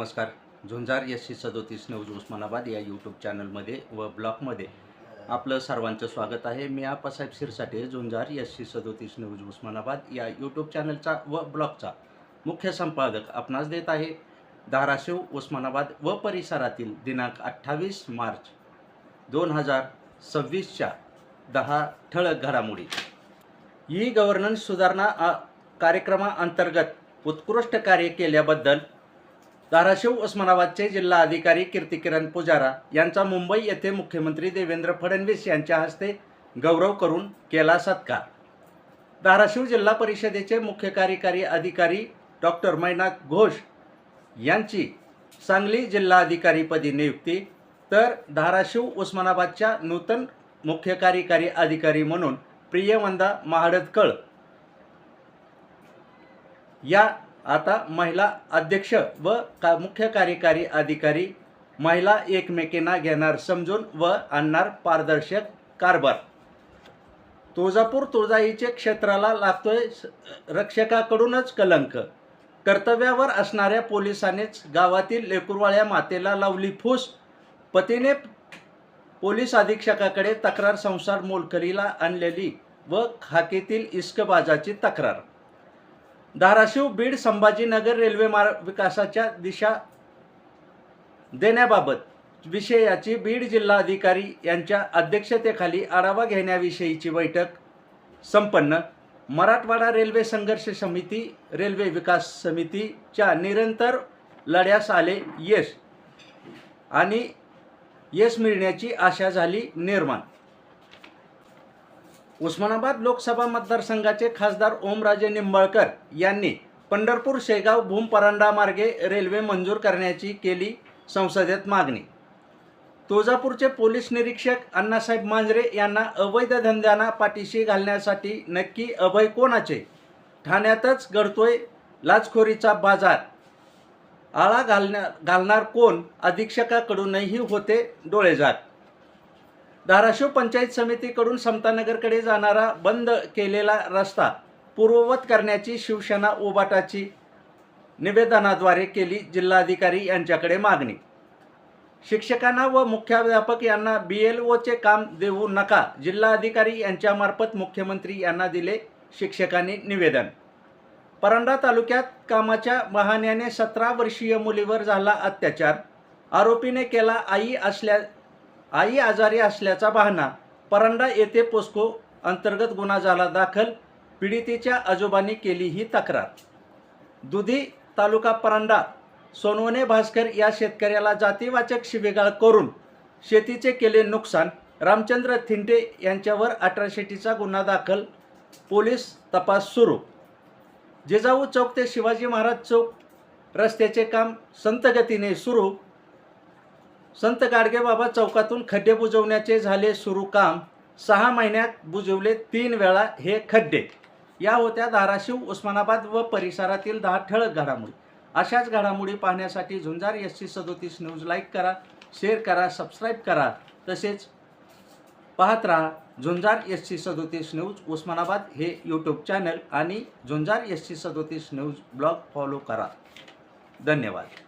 नमस्कार. झुंजार SC37 news Osmanabad या YouTube चॅनलमध्ये व ब्लॉगमध्ये आपलं सर्वांचं स्वागत आहे. मी आप्पासाहेब शिरसाटे, झुंजार SC37 न्यूज उस्मानाबाद या यूट्यूब चॅनलचा व ब्लॉगचा मुख्य संपादक आपणास देत आहे. धाराशिव, उस्मानाबाद व परिसरातील दिनांक 28 मार्च 2026च्या 10 ठळक घडामोडी. ई गव्हर्नन्स सुधारणा कार्यक्रमाअंतर्गत उत्कृष्ट कार्य केल्याबद्दल धाराशिव उस्मानाबादचे जिल्हा अधिकारी कीर्तिकिरण पुजारा यांचा मुंबई येथे मुख्यमंत्री देवेंद्र फडणवीस यांच्या हस्ते गौरव करून केला सत्कार. धाराशिव जिल्हा परिषदेचे मुख्य कार्यकारी अधिकारी डॉक्टर मैनाक घोष यांची सांगली जिल्हाधिकारीपदी नियुक्ती, तर धाराशिव उस्मानाबादच्या नूतन मुख्य कार्यकारी अधिकारी म्हणून प्रियवंदा महाडदकळ या आता महिला अध्यक्ष व मुख्य कार्यकारी अधिकारी. महिला एकमेकींना घेणार समजून व आणणार पारदर्शक कारभार. तुळजापूर तुळजाईचे क्षेत्राला लागतोय रक्षकाकडूनच कलंक. कर्तव्यावर असणाऱ्या पोलिसांनीच गावातील लेकुरवाळ्या मातेला लावली फूस. पतीने पोलीस अधीक्षकाकडे तक्रार, संसार मोलकरीला आणलेली व खाकीतील इस्कबाजाची तक्रार. धाराशिव बीड संभाजीनगर रेल्वे मार्ग विकासाच्या दिशा देण्याबाबत विषयाची बीड जिल्हाधिकारी यांच्या अध्यक्षतेखाली आढावा घेण्याविषयीची बैठक संपन्न. मराठवाडा रेल्वे संघर्ष समिती, रेल्वे विकास समितीच्या निरंतर लढ्यास आले यश आणि यश मिळण्याची आशा झाली निर्माण. उस्मानाबाद लोकसभा मतदारसंघाचे खासदार ओमराजे निंबाळकर यांनी पंढरपूर शेगाव भूमपरांडा मार्गे रेल्वे मंजूर करण्याची केली संसदेत मागणी. तुळजापूरचे पोलीस निरीक्षक अण्णासाहेब मांजरे यांना अवैध धंद्यांना पाठीशी घालण्यासाठी नक्की अभय कोणाचे? ठाण्यातच घडतोय लाचखोरीचा बाजार. आळा घालणार कोण? अधीक्षकाकडूनही होते डोळेझाक. धाराशिव पंचायत समितीकडून समतानगरकडे जाणारा बंद केलेला रस्ता पूर्ववत करण्याची शिवसेना उभाटाची निवेदनाद्वारे केली जिल्हाधिकारी यांच्याकडे मागणी. शिक्षकांना व मुख्याध्यापक यांना BLOचे काम देऊ नका, जिल्हाधिकारी यांच्यामार्फत मुख्यमंत्री यांना दिले शिक्षकांनी निवेदन. परांडा तालुक्यात कामाच्या बहाण्याने 17 वर्षीय मुलीवर झाला अत्याचार. आरोपीने केला आई आजारी असल्याचा बहाणा. परांडा येथे पोस्को अंतर्गत गुन्हा झाला दाखल. पीडितेच्या आजोबांनी केली ही तक्रार. दुधी तालुका परांडा सोनवणे भास्कर या शेतकऱ्याला जातीवाचक शिवीगाळ करून शेतीचे केले नुकसान. रामचंद्र थिंटे यांच्यावर अट्रॉसिटीचा गुन्हा दाखल. पोलीस तपास सुरू. जिजाऊ चौक ते शिवाजी महाराज चौक रस्त्याचे काम संत गतीने सुरू. संत गाडगेबाबा चौकातून खड्डे बुजवण्याचे झाले सुरू काम. 6 महिन्यात बुजवले 3 वेळा हे खड्डे. या होत्या धाराशिव, उस्मानाबाद व परिसरातील 10 ठळक घडामोडी. अशाच घडामोडी पाहण्यासाठी झुंजार SC37 न्यूज लाईक करा, शेअर करा, सबस्क्राईब करा. तसेच पाहत राहा झुंजार SC37 न्यूज उस्मानाबाद हे यूट्यूब चॅनल आणि झुंजार SC37 न्यूज ब्लॉग फॉलो करा. धन्यवाद.